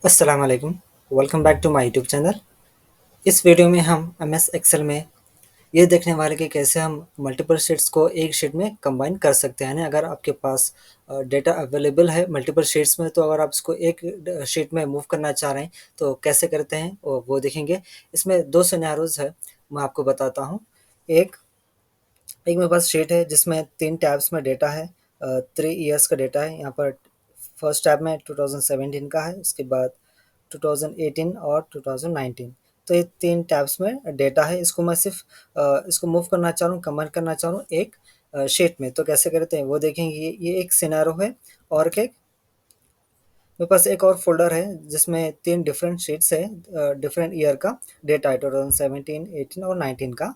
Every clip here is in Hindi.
अस्सलाम वालेकुम। Welcome back to my YouTube channel. इस वीडियो में हम एमएस एक्सेल में ये देखने वाले कि कैसे हम मल्टीपल शीट्स को एक शीट में कंबाइन कर सकते हैं। यानी अगर आपके पास डेटा अवेलेबल है मल्टीपल शीट्स में, तो अगर आप इसको एक शीट में मूव करना चाह रहे हैं तो कैसे करते हैं वो देखेंगे। इसमें दो सिनेरियोज है, मैं आपको बताता हूँ। एक एक मेरे पास शीट है जिसमें 3 टैब्स में डेटा है। 3 ईयर्स का डेटा है यहाँ पर। फर्स्ट टैब में 2017 का है, उसके बाद 2018 और 2019। तो ये 3 टैब्स में डेटा है। इसको मैं सिर्फ इसको मूव करना चाह रहा हूँ, कन्वर्ट करना चाह रहा हूँ एक शीट में। तो कैसे करते हैं वो देखेंगे। ये एक सिनेरियो है। और क्या, मेरे पास एक और फ़ोल्डर है जिसमें 3 डिफरेंट शीट्स है। डिफरेंट ईयर का डेटा है, 2017, 18 और 19 का।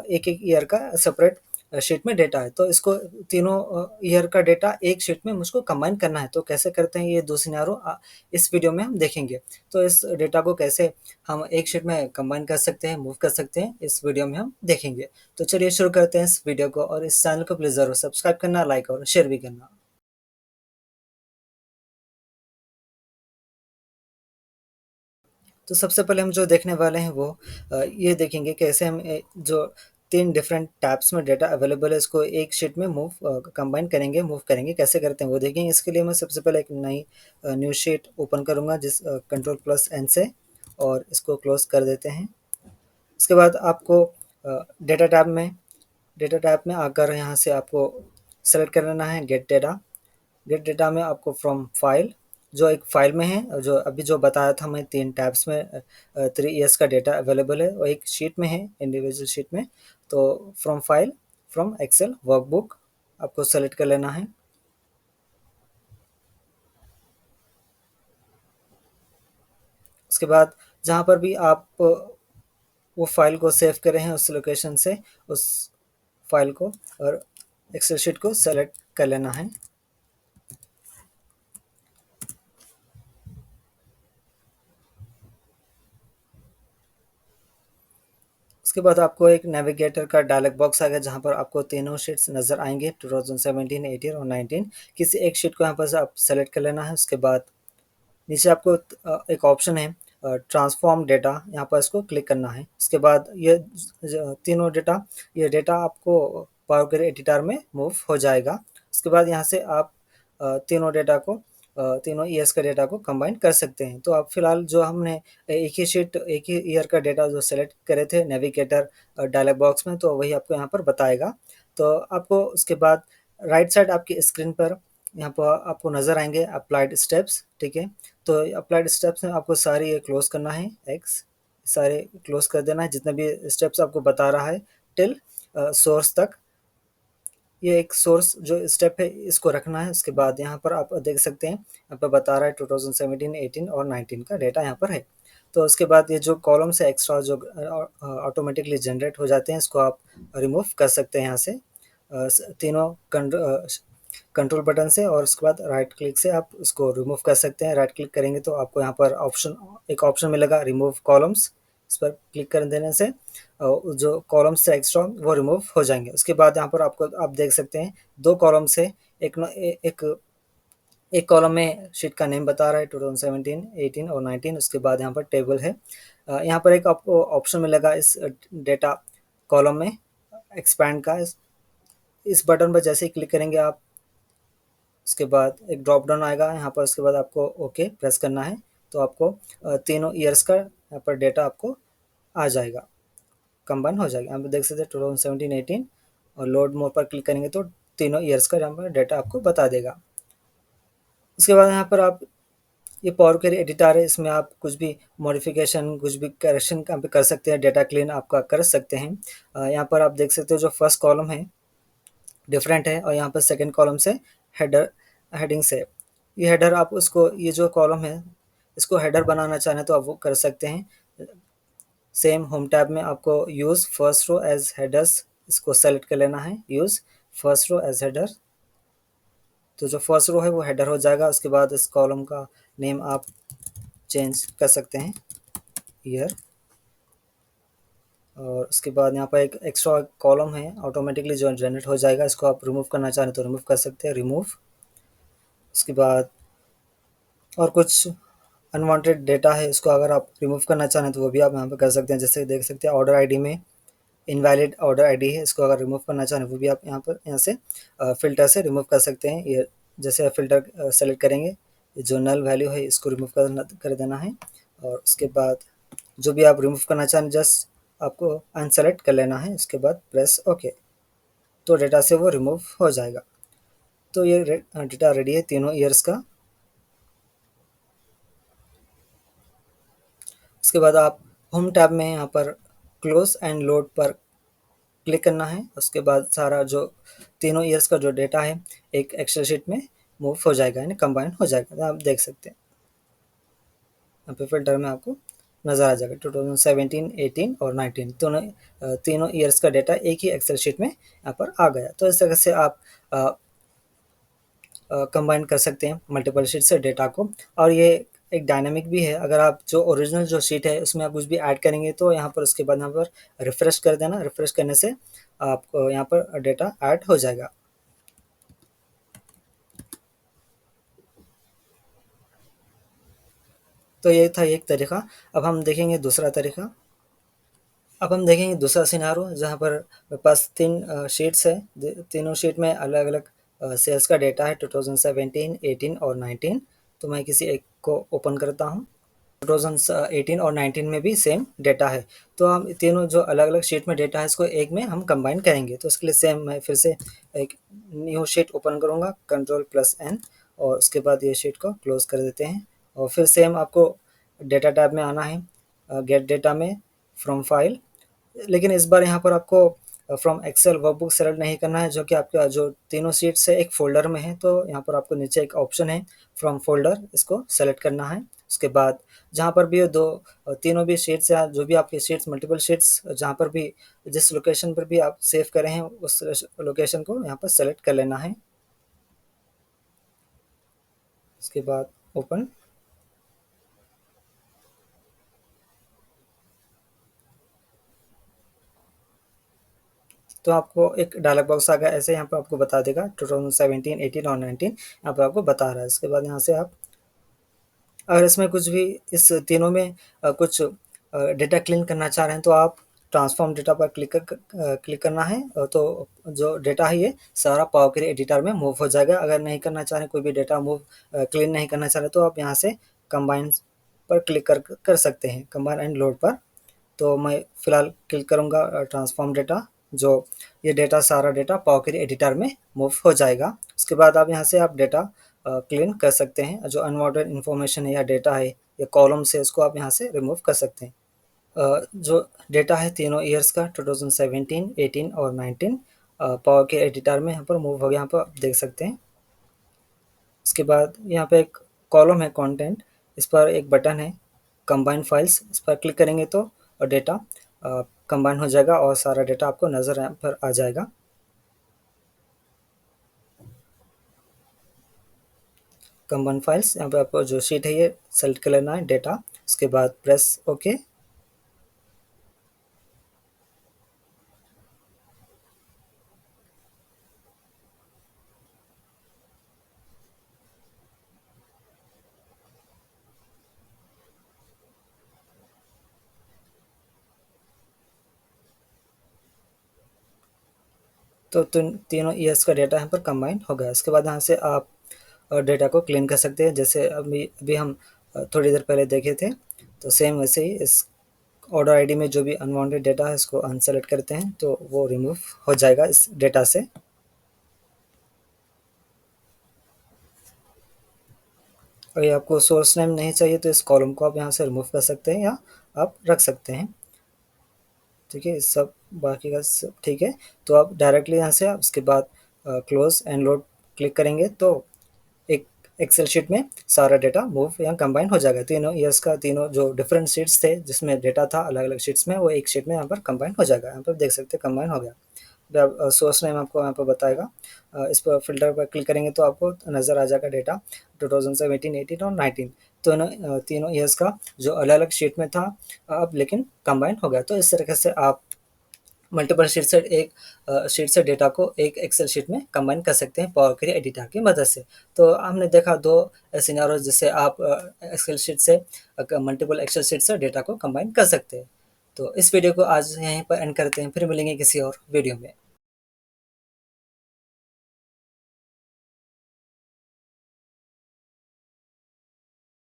एक-एक ईयर का सेपरेट शीट में डेटा है। तो इसको तीनों ईयर का डेटा एक शीट में मुझको कंबाइन करना है। तो कैसे करते हैं, ये 2 सिनेरियो इस वीडियो में हम देखेंगे। तो इस डेटा को कैसे हम एक शीट में कंबाइन कर सकते हैं, मूव कर सकते हैं, इस वीडियो में हम देखेंगे। तो चलिए शुरू करते हैं इस वीडियो को, और इस चैनल को प्लीज़ ज़रूर सब्सक्राइब करना, लाइक और शेयर भी करना। तो सबसे पहले हम जो देखने वाले हैं वो ये देखेंगे कैसे हम जो 3 डिफरेंट टैब्स में डेटा अवेलेबल है इसको एक शीट में कंबाइन करेंगे, मूव करेंगे। कैसे करते हैं वो देखेंगे। इसके लिए मैं सबसे पहले एक नई न्यू शीट ओपन करूँगा, जिस कंट्रोल प्लस एन से, और इसको क्लोज़ कर देते हैं। इसके बाद आपको डेटा टैब में आकर यहाँ से आपको सेलेक्ट कर लेना है गेट डेटा में। आपको फ्रॉम फाइल, जो एक फाइल में है, और जो अभी जो बताया था मैं 3 टैब्स में 3 ईयर्स का डेटा अवेलेबल है, और एक शीट में है, इंडिविजुअल शीट में। तो from file, from Excel workbook आपको सेलेक्ट कर लेना है। उसके बाद जहाँ पर भी आप वो फाइल को सेव करे हैं उस लोकेशन से उस फाइल को और एक्सेल शीट को सेलेक्ट कर लेना है। उसके बाद आपको एक नेविगेटर का डायलॉग बॉक्स आएगा जहाँ पर आपको तीनों शीट्स नज़र आएंगे, 2017, 18 और 19। किसी एक शीट को यहाँ पर से आप सेलेक्ट कर लेना है। उसके बाद नीचे आपको एक ऑप्शन है ट्रांसफॉर्म डेटा, यहाँ पर इसको क्लिक करना है। उसके बाद तीनों डेटा, ये डेटा आपको पावर क्वेरी एडिटर में मूव हो जाएगा। उसके बाद यहाँ से आप तीनों डेटा को तीनों ईयर्स का डेटा को कंबाइन कर सकते हैं। तो आप फिलहाल जो हमने एक ही ईयर का डेटा जो सेलेक्ट करे थे नेविगेटर डायलॉग बॉक्स में, तो वही आपको यहाँ पर बताएगा। तो आपको उसके बाद राइट साइड आपकी स्क्रीन पर यहाँ पर आपको नज़र आएंगे अप्लाइड स्टेप्स, ठीक है। तो अप्लाइड स्टेप्स में आपको सारे ये क्लोज करना है, एक्स सारे क्लोज कर देना है, जितने भी स्टेप्स आपको बता रहा है टिल सोर्स तक। ये एक सोर्स जो स्टेप है इसको रखना है। उसके बाद यहाँ पर आप देख सकते हैं, यहाँ पर बता रहा है 2017, 18 और 19 का डेटा यहाँ पर है। तो उसके बाद ये जो कॉलम्स है एक्स्ट्रा जो ऑटोमेटिकली जनरेट हो जाते हैं, इसको आप रिमूव कर सकते हैं यहाँ से तीनों कंट्रोल बटन से, और उसके बाद राइट क्लिक से आप इसको रिमूव कर सकते हैं। राइट क्लिक करेंगे तो आपको यहाँ पर एक ऑप्शन मिलेगा रिमूव कॉलम्स। इस पर क्लिक कर देने से जो कॉलम्स से एक्स्ट्रा वो रिमूव हो जाएंगे। उसके बाद यहाँ पर आपको आप देख सकते हैं 2 कॉलम्स है। एक एक कॉलम में शीट का नेम बता रहा है 2017, 18 और 19। उसके बाद यहाँ पर टेबल है। यहाँ पर एक आपको ऑप्शन मिलेगा इस डेटा कॉलम में एक्सपैंड का। इस बटन पर जैसे ही क्लिक करेंगे आप, उसके बाद एक ड्रॉप डाउन आएगा यहाँ पर। उसके बाद आपको ओके प्रेस करना है। तो आपको तीनों ईयर्स का यहाँ पर डेटा आपको आ जाएगा, कंबाइन हो जाएगा। यहाँ पे देख सकते हैं 2017, 18, और लोड मोर पर क्लिक करेंगे तो तीनों ईयर्स का यहाँ पर डेटा आपको बता देगा। उसके बाद यहाँ पर आप ये पावर क्वेरी एडिटर है, इसमें आप कुछ भी मॉडिफिकेशन, कुछ भी करेक्शन यहाँ पे कर सकते हैं, डेटा क्लीन आपका कर सकते हैं। यहाँ पर आप देख सकते हो जो फर्स्ट कॉलम है डिफरेंट है, और यहाँ पर सेकंड कॉलम से हेडिंग से ये हेडर आप उसको, ये जो कॉलम है इसको हेडर बनाना चाहें तो आप वो कर सकते हैं। सेम होम टैब में आपको use first row as headers, इसको सेलेक्ट कर लेना है, use first row as header. तो जो फर्स्ट रो है वो हेडर हो जाएगा। उसके बाद इस कॉलम का नेम आप चेंज कर सकते हैं ईयर। और उसके बाद यहाँ पर एक एक्स्ट्रा कॉलम है ऑटोमेटिकली जो जनरेट हो जाएगा, इसको आप रिमूव करना चाहें तो रिमूव कर सकते हैं, रिमूव। उसके बाद और कुछ अनवांटेड डेटा है इसको अगर आप रिमूव करना चाहें तो वो भी आप यहाँ पे कर सकते हैं। जैसे देख सकते हैं ऑर्डर आईडी में इनवैलिड ऑर्डर आईडी है, इसको अगर रिमूव करना चाहें वो भी आप यहाँ से फ़िल्टर से रिमूव कर सकते हैं। ये जैसे आप फ़िल्टर सेलेक्ट करेंगे, ये जो नल वैल्यू है इसको रिमूव कर देना है और उसके बाद जो भी आप रिमूव करना चाहें जस्ट आपको अनसेलेक्ट कर लेना है, उसके बाद प्रेस ओके, तो डेटा से वो रिमूव हो जाएगा। तो ये डेटा रेडी है तीनों ईयर्स का। उसके बाद आप होम टैब में यहाँ पर क्लोज एंड लोड पर क्लिक करना है। उसके बाद सारा जो तीनों ईयर्स का जो डेटा है एक एक्सेल शीट में मूव हो जाएगा, यानी कंबाइन हो जाएगा। तो आप देख सकते हैं यहाँ पे फिल्टर में आपको नज़र आ जाएगा 2017, 18 और 19 तीनों ईयर्स का डेटा एक ही एक्सेल शीट में यहाँ पर आ गया। तो इस तरह से आप कंबाइन कर सकते हैं मल्टीपल शीट से डेटा को। और ये एक डायनामिक भी है, अगर आप जो ओरिजिनल जो शीट है उसमें आप कुछ भी ऐड करेंगे तो यहाँ पर उसके बाद यहाँ पर रिफ्रेश कर देना, रिफ्रेश करने से आपको यहाँ पर डेटा ऐड हो जाएगा। तो ये था एक तरीका। अब हम देखेंगे दूसरा तरीका। अब हम देखेंगे दूसरा सिनारो जहाँ पर मेरे पास तीन शीट्स है। तीनों शीट में अलग अलग सेल्स का डेटा है 2017, 18 और 19। तो मैं किसी एक को ओपन करता हूँ। 2018 और 19 में भी सेम डेटा है। तो हम तीनों जो अलग अलग शीट में डेटा है इसको एक में हम कंबाइन करेंगे। तो इसके लिए सेम मैं फिर से एक न्यू शीट ओपन करूँगा, Ctrl+N, और उसके बाद ये शीट को क्लोज कर देते हैं। और फिर सेम आपको डेटा टैब में आना है, गेट डेटा में फ्रॉम फाइल। लेकिन इस बार यहाँ पर आपको फ्रॉम एक्सेल वर्कबुक सेलेक्ट नहीं करना है, जो कि आपका जो तीनों शीट्स है एक फ़ोल्डर में है। तो यहाँ पर आपको नीचे एक ऑप्शन है फ्रॉम फ़ोल्डर, इसको सेलेक्ट करना है। उसके बाद जहाँ पर भी ये तीनों भी शीट्स या जो भी आपकी शीट्स मल्टीपल शीट्स जहाँ पर भी जिस लोकेशन पर भी आप सेव करें हैं उस लोकेशन को यहाँ पर सेलेक्ट कर लेना है। उसके बाद ओपन। तो आपको एक डायलॉग बॉक्स आ गया ऐसे, यहाँ पर आपको बता देगा 2017, 18 और 19 यहाँ पर आपको बता रहा है। उसके बाद यहाँ से आप अगर इसमें कुछ भी इस तीनों में कुछ डेटा क्लीन करना चाह रहे हैं तो आप ट्रांसफॉर्म डेटा पर क्लिक करना है। तो जो डेटा है ये सारा पावर क्वेरी एडिटर में मूव हो जाएगा। अगर नहीं करना चाह रहे, कोई भी डेटा मूव क्लीन नहीं करना चाह रहे, तो आप यहाँ से कंबाइन पर क्लिक कर सकते हैं, कंबाइन एंड लोड पर। तो मैं फ़िलहाल क्लिक करूँगा ट्रांसफॉर्म डेटा, जो ये डेटा सारा डेटा पावर क्वेरी एडिटर में मूव हो जाएगा। उसके बाद आप यहाँ से आप डेटा क्लीन कर सकते हैं। जो अनवांटेड इन्फॉर्मेशन है या डेटा है या कॉलम से, उसको आप यहाँ से रिमूव कर सकते हैं। जो डेटा है तीनों ईयर्स का 2017, 18 और 19 पावर के एडिटर में यहाँ पर मूव हो गया, यहाँ पर आप देख सकते हैं। इसके बाद यहाँ पे एक कॉलम है कंटेंट, इस पर एक बटन है कंबाइन फाइल्स, इस पर क्लिक करेंगे तो डेटा कंबाइन हो जाएगा और सारा डेटा आपको नज़र यहाँ पर आ जाएगा। कंबाइन फाइल्स, यहाँ पे आपको जो शीट है ये सेलेक्ट कर लेना है डेटा, उसके बाद प्रेस ओके। तो तीनों ईयर्स का डेटा यहाँ पर कंबाइन हो गया। उसके बाद यहाँ से आप डेटा को क्लीन कर सकते हैं, जैसे अभी अभी हम थोड़ी देर पहले देखे थे। तो सेम वैसे ही इस ऑर्डर आईडी में जो भी अनवांटेड डेटा है इसको अनसेलेक्ट करते हैं तो वो रिमूव हो जाएगा इस डेटा से। अगर आपको सोर्स नेम नहीं चाहिए तो इस कॉलम को आप यहाँ से रिमूव कर सकते हैं या आप रख सकते हैं। ठीक है, सब बाकी का सब ठीक है। तो आप डायरेक्टली यहाँ से आप उसके बाद क्लोज एंड लोड क्लिक करेंगे तो एक एक्सेल शीट में सारा डेटा मूव यहाँ कंबाइन हो जाएगा। तीनों ईयर्स का तीनों जो डिफरेंट शीट्स थे जिसमें डेटा था अलग अलग शीट्स में, वो एक शीट में यहाँ पर कंबाइन हो जाएगा। यहाँ पर देख सकते हैं कंबाइन हो गया। सोर्स नेम आपको यहाँ पर बताएगा, इस पर फिल्टर पर क्लिक करेंगे तो आपको नज़र आ जाएगा डेटा 2017, 18 और 19 तीनों ईयर्स का जो अलग अलग शीट में था अब लेकिन कंबाइन हो गया। तो इस तरीके से आप मल्टीपल शीट से एक शीट से डेटा को एक एक्सेल शीट में कंबाइन कर सकते हैं पावर क्वेरी एडिटर की मदद से। तो हमने देखा दो सिनेरियो जिससे आप एक्सेल शीट से मल्टीपल एक्सेल शीट से डेटा को कंबाइन कर सकते हैं। तो इस वीडियो को आज यहीं पर एंड करते हैं, फिर मिलेंगे किसी और वीडियो में।